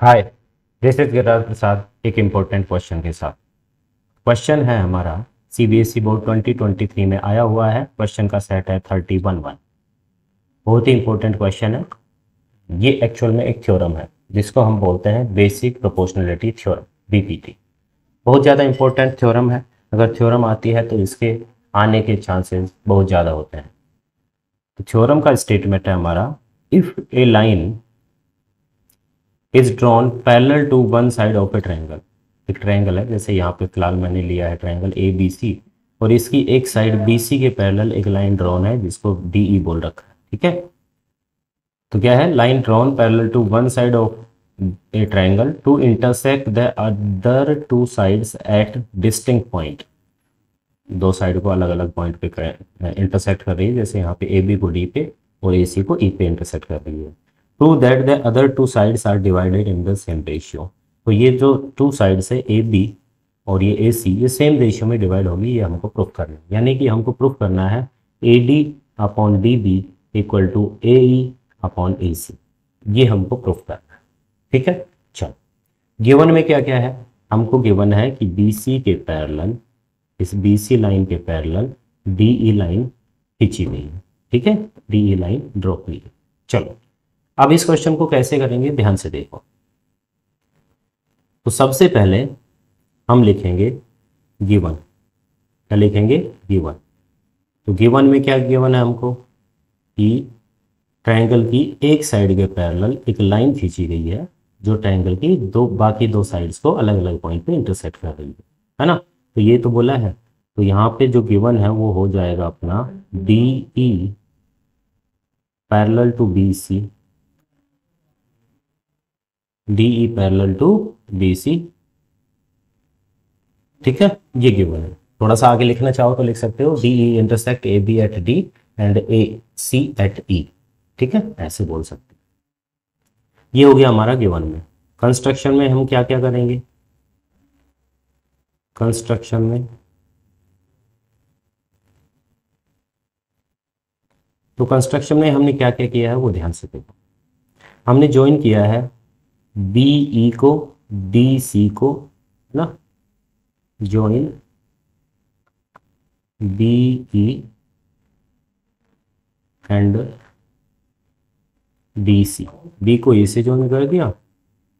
Hi, this is Giriraj प्रसाद एक important question के साथ। क्वेश्चन है हमारा सीबीएसई बोर्ड 2023 में आया हुआ है। क्वेश्चन का सेट है 31-1। बहुत ही इंपॉर्टेंट क्वेश्चन है। ये एक्चुअल में एक थ्योरम है जिसको हम बोलते हैं बेसिक प्रोपोर्शनलिटी थ्योरम, बीपीटी। बहुत ज़्यादा इंपॉर्टेंट थ्योरम है। अगर थ्योरम आती है तो इसके आने के चांसेस बहुत ज़्यादा होते हैं। तो थ्योरम का स्टेटमेंट है हमारा, if a line is drawn parallel to one side of a triangle. एक ट्रायंगल है, जैसे यहाँ पे फिलहाल मैंने लिया है ट्रायंगल ए बी सी, और इसकी एक साइड बी सी के पैरेलल एक लाइन ड्रॉन है जिसको डी ई बोल रखा है। ठीक है, तो क्या है, line drawn parallel to one side of a triangle to intersect the other two sides at distinct point. दो साइड को अलग अलग पॉइंट पे इंटरसेक्ट कर रही है, जैसे यहाँ पे ए बी को डी पे और ए सी को ई पे इंटरसेक्ट कर रही है। Prove that the other two sides are divided in the same ratio. तो ये जो टू साइड्स है ए बी और ये ए सी, ये सेम रेशियो में डिवाइड होगी, ये हमको प्रूफ करना है। यानी कि हमको प्रूफ करना है A D upon D B equal to A E upon A C. ये हमको प्रूफ करना है। ठीक है, चलो गिवन में क्या क्या है, हमको गिवन है कि बी सी के पैरेलल, इस बी सी लाइन के पैरेलल डी ई लाइन खींची गई है। ठीक है, डी ई लाइन ड्रॉ हुई है। चलो अब इस क्वेश्चन को कैसे करेंगे, ध्यान से देखो। तो सबसे पहले हम लिखेंगे गिवन। क्या लिखेंगे, गिवन। तो गिवन में क्या गिवन है हमको कि ट्रायंगल की एक साइड के पैरेलल एक लाइन खींची गई है जो ट्रायंगल की बाकी दो साइड्स को अलग अलग पॉइंट पे इंटरसेक्ट कर रही है ना। तो ये तो बोला है, तो यहाँ पे जो गिवन है वो हो जाएगा अपना D E parallel to B C, D E parallel to B C. ठीक है, ये गिवन है। थोड़ा सा आगे लिखना चाहो तो लिख सकते हो, D E intersect A B at D and A C at E. ठीक है, ऐसे बोल सकते हो। ये हो गया हमारा गिवन में। कंस्ट्रक्शन में हम क्या क्या करेंगे, कंस्ट्रक्शन में तो कंस्ट्रक्शन में हमने क्या क्या किया है वो ध्यान से देखो। हमने ज्वाइन किया है बी ई को डी सी को ना, join B E and D C. B को ए से ज्वाइन कर दिया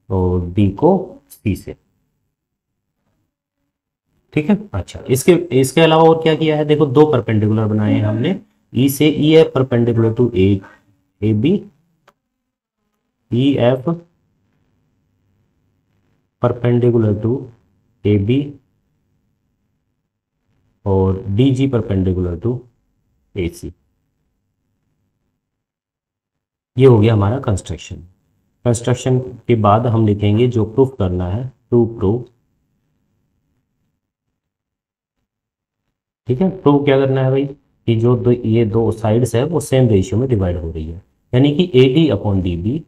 और डी को सी से। ठीक है, अच्छा इसके इसके अलावा और क्या किया है, देखो दो परपेंडिकुलर बनाए हैं हमने। ई से E F perpendicular to A B, E F perpendicular to A B और D G perpendicular to A C. ये हो गया हमारा कंस्ट्रक्शन। कंस्ट्रक्शन के बाद हम लिखेंगे जो प्रूफ करना है, टू प्रूव। ठीक है, प्रूव क्या करना है भाई कि जो ये दो साइड्स है वो सेम रेशियो में डिवाइड हो रही है। यानी कि A D upon D B,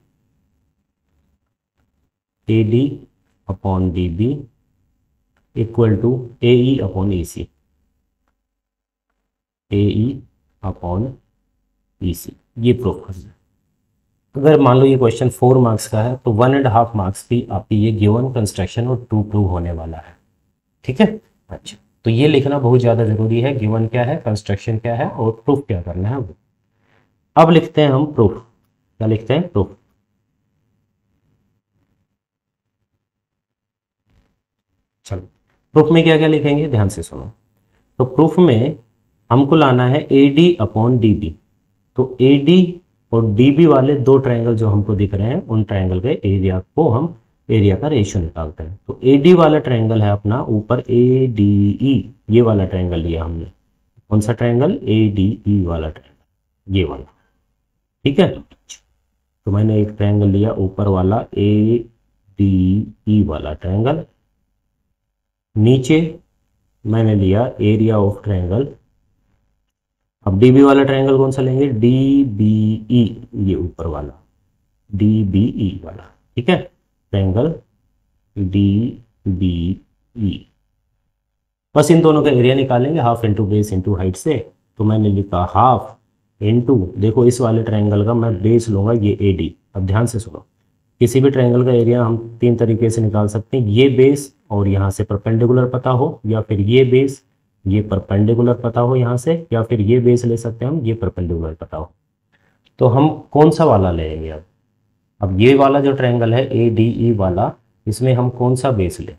A D upon D B equal to A E upon A C, A E upon E C. ये प्रूफ करना है। अगर मान लो ये क्वेश्चन 4 मार्क्स का है तो 1.5 मार्क्स भी आपकी ये गिवन कंस्ट्रक्शन और टू प्रूव होने वाला है। ठीक है, अच्छा तो ये लिखना बहुत ज़्यादा जरूरी है, गिवन क्या है, कंस्ट्रक्शन क्या है और प्रूफ क्या करना है वो। अब लिखते हैं हम प्रूफ। क्या लिखते हैं, प्रूफ। चलो प्रूफ में क्या क्या लिखेंगे ध्यान से सुनो। तो प्रूफ में हमको लाना है A D upon D B. तो ए डी और डी बी वाले दो ट्रायंगल जो हमको दिख रहे हैं उन ट्रायंगल के एरिया को हम एरिया का रेशियो निकालते हैं। तो ए डी वाला ट्रायंगल है अपना ऊपर ए डी ई, ये वाला ट्रायंगल लिया हमने। कौन सा ट्रायंगल, ए डी ई वाला ट्रायंगल, ये वाला। ठीक है, तो मैंने एक ट्रायंगल लिया ऊपर वाला ए डी ई वाला ट्रायंगल। नीचे मैंने लिया एरिया ऑफ ट्रायंगल। अब डी बी वाला ट्रायंगल कौन सा लेंगे, डी बी ई, ये ऊपर वाला डी बी ई वाला। ठीक है, ट्रायंगल डी बी ई। बस इन दोनों का एरिया निकालेंगे, half into base into height से। तो मैंने लिखा हाफ इंटू, देखो इस वाले ट्रायंगल का मैं बेस लूंगा ये ए डी। अब ध्यान से सुनो, किसी भी ट्रायंगल का एरिया हम तीन तरीके से निकाल सकते हैं, ये बेस और यहाँ से परपेंडिकुलर पता हो, या फिर ये बेस ये परपेंडिकुलर पता हो यहाँ से, या फिर ये बेस ले सकते हैं हम, ये परपेंडिकुलर पता हो। तो हम कौन सा वाला लेंगे अब ये वाला जो ट्रायंगल है ए डी ई वाला, इसमें हम कौन सा बेस लें?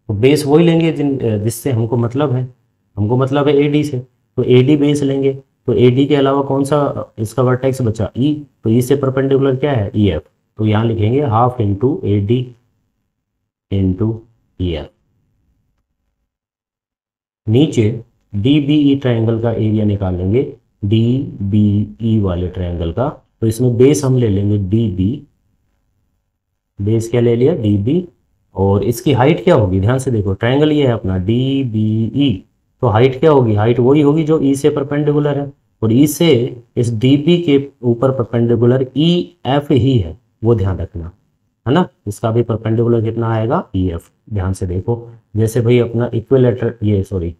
तो बेस वही लेंगे जिससे हमको मतलब है, हमको मतलब है ए डी से, तो ए डी बेस लेंगे। तो ए डी के अलावा कौन सा इसका वर्टेक्स बचा? ई, तो ई से परपेंडिकुलर क्या है? E F. तो यहाँ लिखेंगे half into A D into E F. नीचे डी बी ई ट्राइंगल का एरिया निकालेंगे, डी बी ई वाले ट्राइंगल का। तो इसमें बेस हम ले लेंगे डी बी, बेस क्या ले लिया? D B. और इसकी हाइट क्या होगी? ध्यान से देखो, ट्राइंगल ये है अपना डी बी ई, तो हाइट क्या होगी? हाइट वही होगी जो ई से परपेंडिकुलर है, और ई से इस डी बी के ऊपर परपेंडिकुलर ई एफ ही है, वो ध्यान रखना है ना। इसका भी परपेंडिकुलर कितना आएगा? E F. ध्यान से देखो, जैसे भाई अपना इक्विलेटर ये सॉरी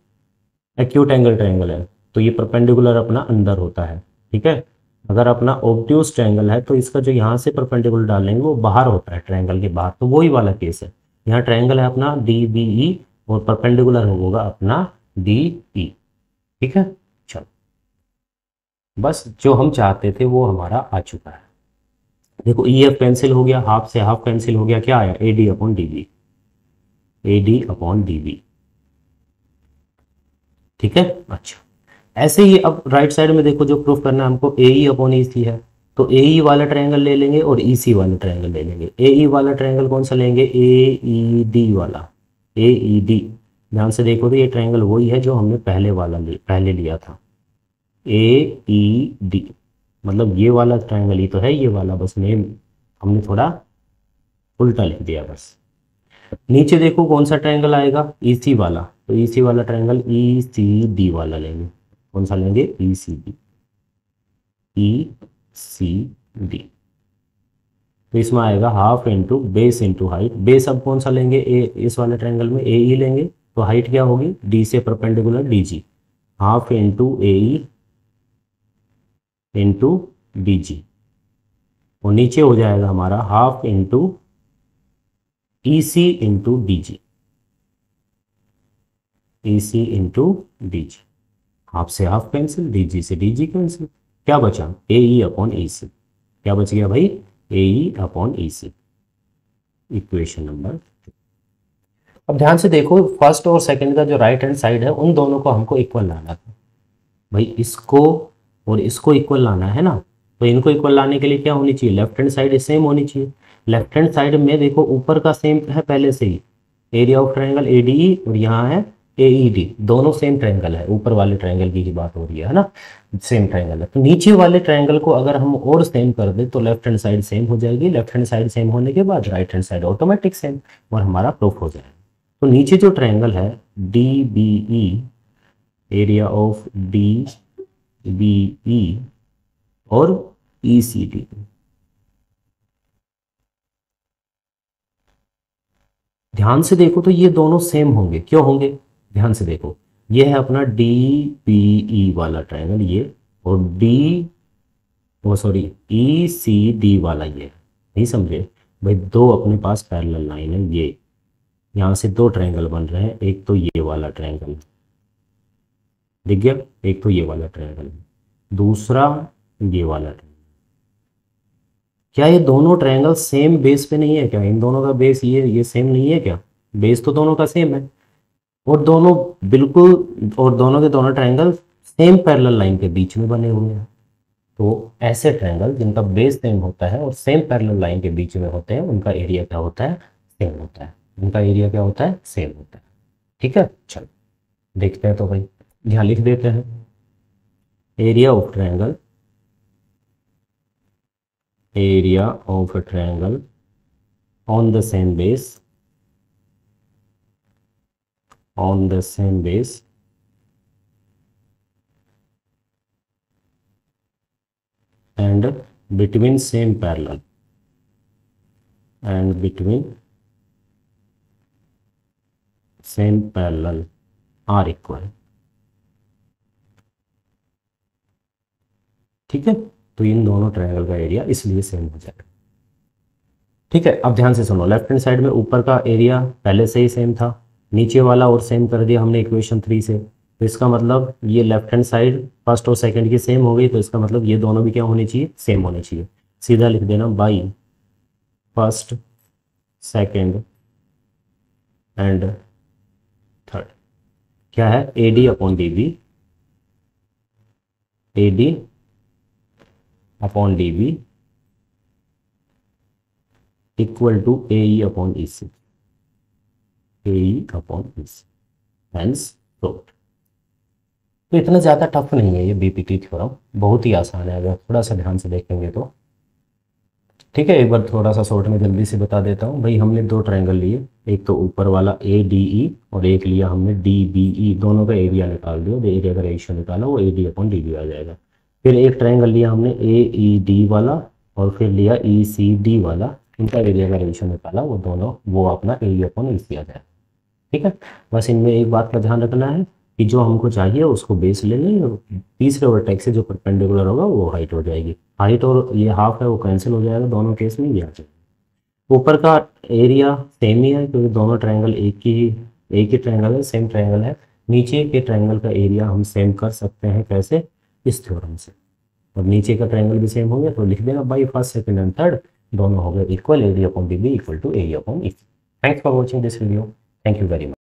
एक्यूट एंगल ट्रायंगल है, तो ये परपेंडिकुलर अपना अंदर होता है, ठीक है। अगर अपना ऑब्ट्यूज ट्रायंगल है तो इसका जो यहाँ से परपेंडिकुलर डालेंगे वो बाहर होता है, ट्रायंगल के बाहर, तो वही वाला केस है। यहाँ ट्रायंगल है अपना डी बी ई और परपेंडिकुलर होगा अपना डी ई, ठीक है। चलो, बस जो हम चाहते थे वो हमारा आ चुका है। देखो ई एफ कैंसिल हो गया, हाफ से हाफ कैंसिल हो गया, क्या आया? A D upon D B, A D upon D B, ठीक है। अच्छा, ऐसे ही अब राइट साइड में देखो, जो प्रूफ करना है हमको, ए ई अपॉन ई सी है, तो ए ई वाला ट्रायंगल ले लेंगे और ई सी वाला ट्रायंगल ले लेंगे। ए ई वाला ट्रायंगल कौन सा लेंगे? ए ई डी वाला, ए ई डी। ध्यान से देखो तो ये ट्रायंगल वही है जो हमने पहले लिया था, ए ई डी। मतलब ये वाला ट्रायंगल ही तो है, ये वाला, बस नेम हमने थोड़ा उल्टा लिख दिया बस। नीचे देखो कौन सा ट्रायंगल आएगा? ई सी वाला, तो ई सी वाला ट्रायंगल ई सी डी वाला लेंगे। कौन सा लेंगे? ई सी डी, ई सी डी। तो इसमें आएगा half into base into height. Base अब कौन सा लेंगे? ए, इस वाले ट्रायंगल में ए ई लेंगे, तो हाइट क्या होगी? डी से perpendicular D G, half into A E into D G. और नीचे हो जाएगा हमारा half into E C into D G, E C into D G. Half से हाफ कैंसिल, डी जी से डी जी कैंसिल, क्या बचा? A E upon E C. क्या बच गया भाई? A E upon E C, equation number. अब ध्यान से देखो, फर्स्ट और सेकंड का जो राइट हैंड साइड है उन दोनों को हमको इक्वल लाना था भाई, इसको और इसको इक्वल लाना है ना। तो इनको इक्वल लाने के लिए क्या होनी चाहिए? लेफ्ट हैंड साइड सेम होनी चाहिए। लेफ्ट हैंड साइड में देखो ऊपर का सेम है पहले से ही, area of triangle A D E, और यहाँ है ए ई डी, दोनों सेम ट्रायंगल है। ऊपर वाले ट्रायंगल की ही बात हो रही है ना, सेम ट्रायंगल है। तो नीचे वाले ट्रायंगल को अगर हम और सेम कर दें तो लेफ्ट हैंड साइड सेम हो जाएगी। लेफ्ट हैंड साइड सेम होने के बाद right hand side automatic same, और हमारा प्रूफ हो जाएगा। तो नीचे जो ट्रायंगल है D B E, area of D B E और ई सी डी, ध्यान से देखो तो ये दोनों सेम होंगे। क्यों होंगे? ध्यान से देखो, ये है अपना डी बी ई वाला ट्रायंगल ये, और डी वो सॉरी ई सी डी वाला ये, नहीं समझे भाई? दो अपने पास पैरेलल लाइन है, ये यहाँ से दो ट्रायंगल बन रहे हैं। एक तो ये वाला ट्रायंगल दिख गया, एक तो ये वाला ट्रायंगल, दूसरा ये वाला ट्रायंगल। क्या ये दोनों ट्रायंगल सेम बेस पे नहीं है क्या? इन दोनों का बेस ये सेम नहीं है क्या? बेस तो दोनों का सेम है, और दोनों बिल्कुल, और दोनों के दोनों ट्रायंगल सेम पैरेलल लाइन के बीच में बने हुए हैं। तो ऐसे ट्रायंगल जिनका बेस सेम होता है और सेम पैरेलल लाइन के बीच में होते हैं, उनका एरिया क्या होता है? सेम होता है। उनका एरिया क्या होता है? सेम होता है, ठीक है। चलो देखते हैं, तो भाई यहाँ लिख देते हैं area of triangle, area of a triangle on the same base, on the same base and between same parallel and between same parallel are equal, ठीक है। तो इन दोनों ट्रायंगल का एरिया इसलिए सेम हो जाएगा। ठीक है, अब ध्यान से सुनो, लेफ्ट हैंड साइड में ऊपर का एरिया पहले से ही सेम था, नीचे वाला और सेम कर दिया हमने इक्वेशन 3 से। तो इसका मतलब ये लेफ्ट हैंड साइड फर्स्ट और सेकंड की सेम हो गई, तो इसका मतलब ये दोनों भी क्या होनी चाहिए, सेम होने चाहिए। सीधा लिख देना by first second and third क्या है, A D upon D B, A D upon D B equal to A E upon E C, A E upon E C, hence proved. तो इतना ज़्यादा टफ नहीं है ये बीपीटी थ्योरम, बहुत ही आसान है अगर थोड़ा सा ध्यान से देखेंगे तो। ठीक है, एक बार थोड़ा सा शॉर्ट में जल्दी से बता देता हूँ भाई। हमने दो ट्रायंगल लिए, एक तो ऊपर वाला ए डी ई और एक लिया हमने डी बी ई, दोनों का एरिया निकाल दिया, एरिया का रेशियो निकाला, वो A D upon D B आ जाएगा। फिर एक ट्रायंगल लिया हमने ए ई डी वाला और फिर लिया ई सी डी वाला, इनका एरिया का रेशियो निकाला, वो दोनों वो अपना ए अपॉन ई सी आ जाएगा। ठीक है, बस इनमें एक बात का ध्यान रखना है कि जो हमको चाहिए उसको बेस ले लें, और तीसरे वर्टेक्स से जो परपेंडिकुलर होगा वो हाइट हो जाएगी। हाइट और ये हाफ है वो कैंसिल हो जाएगा, दोनों केस में ये आ जाएगा। ऊपर का एरिया सेम ही है क्योंकि दोनों ट्रायंगल एक ही ट्रायंगल है, सेम ट्रायंगल है। नीचे के ट्रायंगल का एरिया हम सेम कर सकते हैं, कैसे, इस थ्योरम से। और नीचे का ट्रायंगल भी सेम हो गया तो लिख देना by first second and third दोनों हो गए equal, A D upon D B equal to A upon E C. Thanks for watching this video, thank you very much.